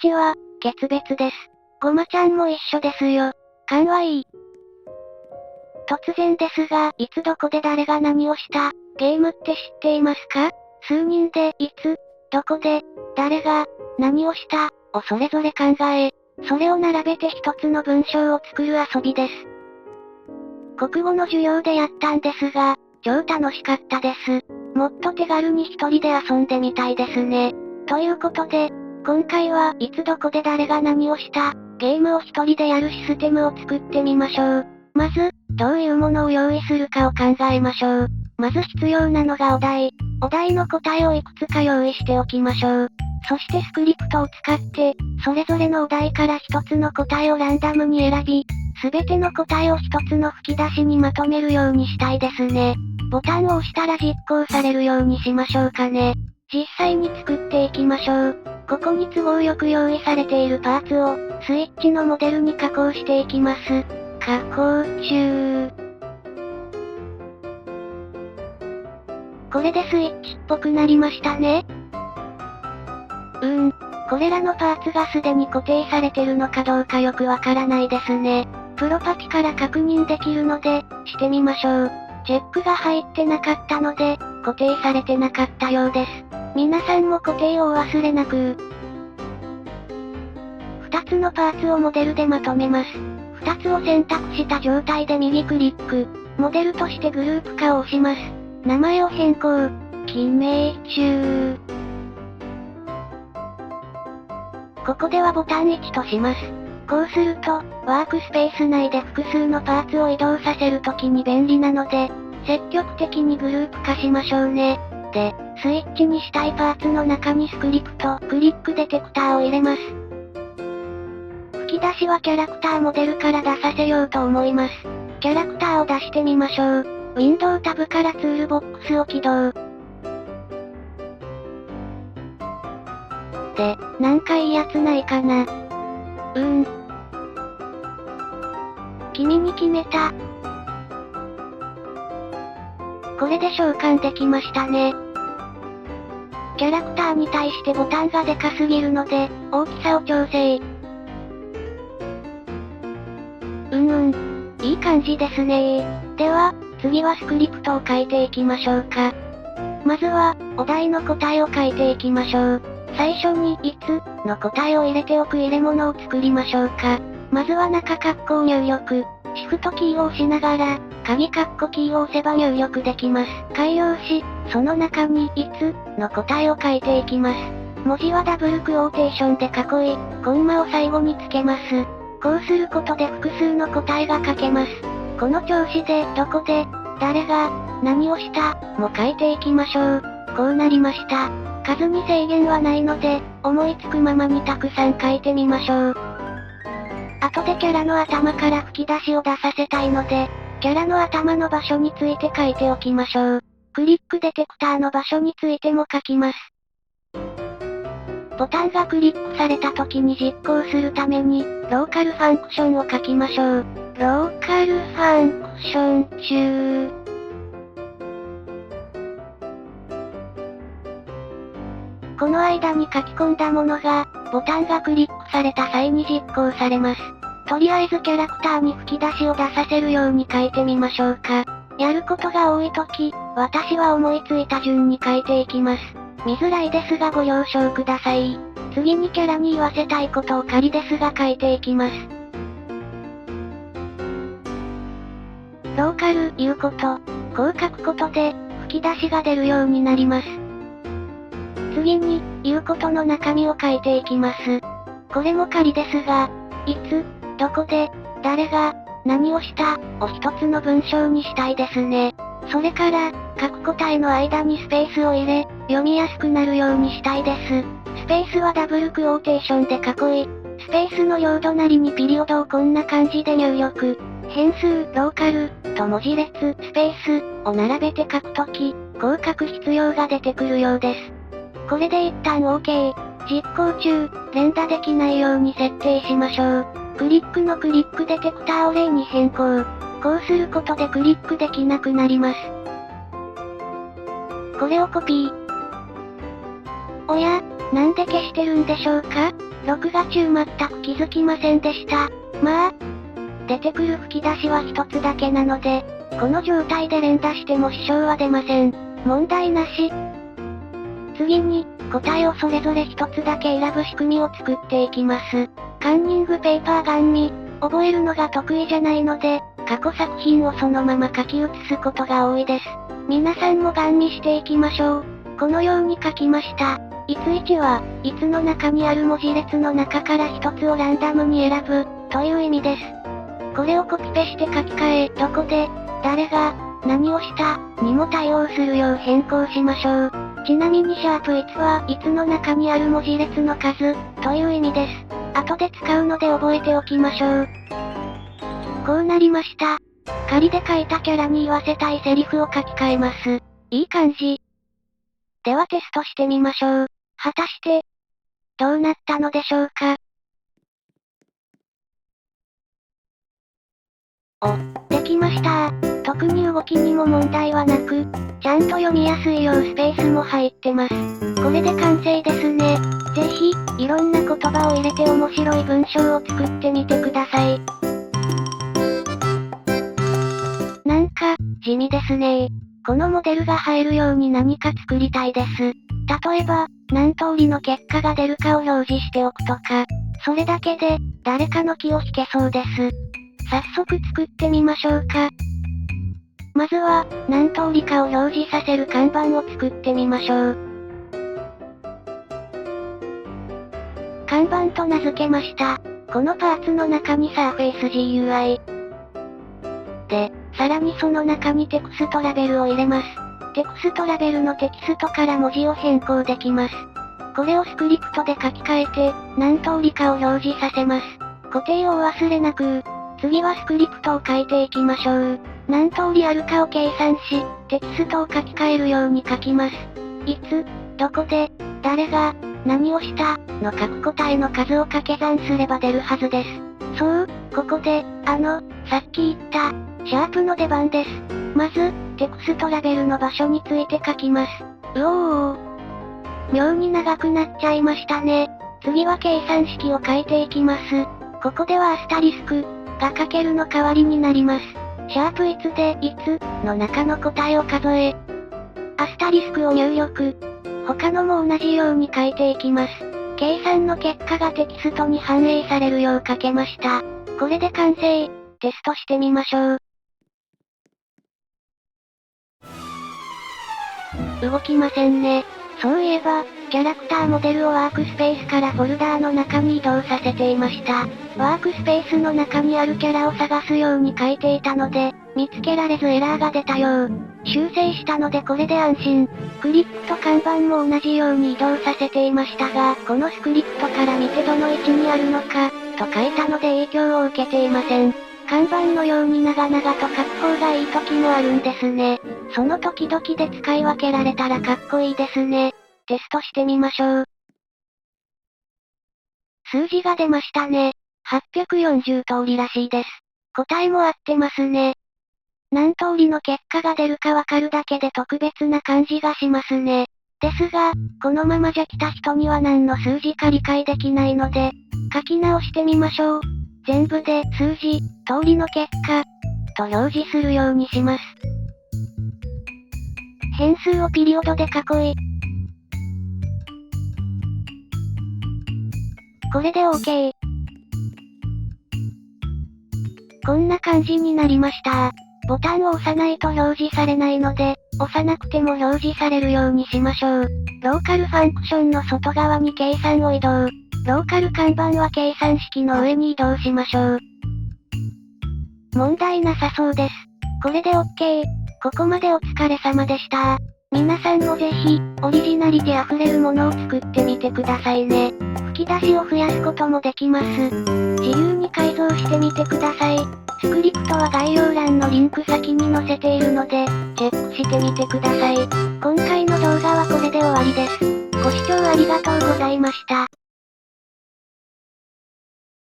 チは、決別です。ごまちゃんも一緒ですよ。かわいい。突然ですが、いつどこで誰が何をした、ゲームって知っていますか？数人で、いつ、どこで、誰が、何をした、をそれぞれ考え、それを並べて一つの文章を作る遊びです。国語の授業でやったんですが、超楽しかったです。もっと手軽に一人で遊んでみたいですね。ということで、今回はいつどこで誰が何をした、ゲームを一人でやるシステムを作ってみましょう。まず、どういうものを用意するかを考えましょう。まず必要なのがお題。お題の答えをいくつか用意しておきましょう。そしてスクリプトを使って、それぞれのお題から一つの答えをランダムに選び、すべての答えを一つの吹き出しにまとめるようにしたいですね。ボタンを押したら実行されるようにしましょうかね。実際に作っていきましょう。ここに都合よく用意されているパーツを、スイッチのモデルに加工していきます。加工中。これでスイッチっぽくなりましたね。これらのパーツがすでに固定されてるのかどうかよくわからないですね。プロパティから確認できるので、してみましょう。チェックが入ってなかったので、固定されてなかったようです。皆さんも固定をお忘れなく。2つのパーツをモデルでまとめます。2つを選択した状態で右クリック。モデルとしてグループ化を押します。名前を変更。記名中。ここではボタン1とします。こうすると、ワークスペース内で複数のパーツを移動させるときに便利なので、積極的にグループ化しましょうね。で、スイッチにしたいパーツの中にスクリプト、クリックデテクターを入れます。吹き出しはキャラクターモデルから出させようと思います。キャラクターを出してみましょう。ウィンドウタブからツールボックスを起動。で、なんかいいやつないかな。君に決めた。これで召喚できましたね。キャラクターに対してボタンがでかすぎるので、大きさを調整。いい感じですね。では、次はスクリプトを書いていきましょうか。まずは、お題の答えを書いていきましょう。最初に、いつ、の答えを入れておく入れ物を作りましょうか。まずは中括弧を入力。シフトキーを押しながら、鍵括弧キーを押せば入力できます。改良し、その中に、いつ、の答えを書いていきます。文字はダブルクオーテーションで囲い、コンマを最後につけます。こうすることで複数の答えが書けます。この調子で、どこで、誰が、何をした、も書いていきましょう。こうなりました。数に制限はないので、思いつくままにたくさん書いてみましょう。後でキャラの頭から吹き出しを出させたいので、キャラの頭の場所について書いておきましょう。クリックデテクターの場所についても書きます。ボタンがクリックされた時に実行するために、ローカルファンクションを書きましょう。ローカルファンクション中。この間に書き込んだものが、ボタンがクリックされた際に実行されます。とりあえずキャラクターに吹き出しを出させるように書いてみましょうか。やることが多いとき、私は思いついた順に書いていきます。見づらいですがご了承ください。次にキャラに言わせたいことを仮ですが書いていきます。ローカル、言うこと。こう書くことで、吹き出しが出るようになります。次に、言うことの中身を書いていきます。これも仮ですが、いつ、どこで、誰が、何をした、を一つの文章にしたいですね。それから、各答えの間にスペースを入れ、読みやすくなるようにしたいです。スペースはダブルクオーテーションで囲い、スペースの領土なりにピリオドをこんな感じで入力。変数、ローカル、と文字列、スペース、を並べて書くとき、こう書く必要が出てくるようです。これで一旦 OK。実行中、連打できないように設定しましょう。クリックのクリックデテクターを例に変更。こうすることでクリックできなくなります。これをコピー。おや、なんで消してるんでしょうか？録画中全く気づきませんでした。まあ、出てくる吹き出しは一つだけなので、この状態で連打しても支障は出ません。問題なし。次に、答えをそれぞれ一つだけ選ぶ仕組みを作っていきます。カンニングペーパーガン見、覚えるのが得意じゃないので、過去作品をそのまま書き写すことが多いです。皆さんもガン見していきましょう。このように書きました。いつ1は、いつの中にある文字列の中から一つをランダムに選ぶ、という意味です。これをコピペして書き換え、どこで、誰が、何をした、にも対応するよう変更しましょう。ちなみにシャープ1は、いつの中にある文字列の数、という意味です。後で使うので覚えておきましょう。こうなりました。仮で書いたキャラに言わせたいセリフを書き換えます。いい感じ。ではテストしてみましょう。果たして、どうなったのでしょうか。できました。特に動きにも問題はなく、ちゃんと読みやすいようスペースも入ってます。これで完成ですね。ぜひ、いろんな言葉を入れて面白い文章を作ってみてください。なんか、地味ですね。このモデルが入るように何か作りたいです。例えば、何通りの結果が出るかを表示しておくとか、それだけで、誰かの気を引けそうです。早速作ってみましょうか。まずは、何通りかを表示させる看板を作ってみましょう。看板と名付けました。このパーツの中に Surface GUI。で、さらにその中にテクストラベルを入れます。テクストラベルのテキストから文字を変更できます。これをスクリプトで書き換えて、何通りかを表示させます。固定をお忘れなく。次はスクリプトを書いていきましょう。何通りあるかを計算し、テキストを書き換えるように書きます。いつ、どこで、誰が、何をした、の各答えの数を掛け算すれば出るはずです。そう、ここで、さっき言った、シャープの出番です。まず、テクストラベルの場所について書きます。妙に長くなっちゃいましたね。次は計算式を書いていきます。ここではアスタリスクがかけるの代わりになります。シャープいつで、いつの中の答えを数え、アスタリスクを入力。他のも同じように書いていきます。計算の結果がテキストに反映されるよう書けました。これで完成。テストしてみましょう。動きませんね。そういえば、キャラクターモデルをワークスペースからフォルダーの中に移動させていました。ワークスペースの中にあるキャラを探すように書いていたので、見つけられずエラーが出たよう。修正したのでこれで安心。クリップと看板も同じように移動させていましたが、このスクリプトから見てどの位置にあるのか、と書いたので影響を受けていません。看板のように長々と書く方がいい時もあるんですね。その時々で使い分けられたらかっこいいですね。テストしてみましょう。数字が出ましたね。840通りらしいです。答えも合ってますね。何通りの結果が出るかわかるだけで特別な感じがしますね。ですが、このままじゃ来た人には何の数字か理解できないので、書き直してみましょう。全部で数字、通りの結果、と表示するようにします。変数をピリオドで囲い、これで OK。こんな感じになりました。ボタンを押さないと表示されないので、押さなくても表示されるようにしましょう。ローカルファンクションの外側に計算を移動。ローカル看板は計算式の上に移動しましょう。問題なさそうです。これで OK。ここまでお疲れ様でした。皆さんもぜひ、オリジナリティ溢れるものを作ってみてくださいね。吹き出しを増やすこともできます。自由に改造してみてください。スクリプトは概要欄のリンク先に載せているので、チェックしてみてください。今回の動画はこれで終わりです。ご視聴ありがとうございました。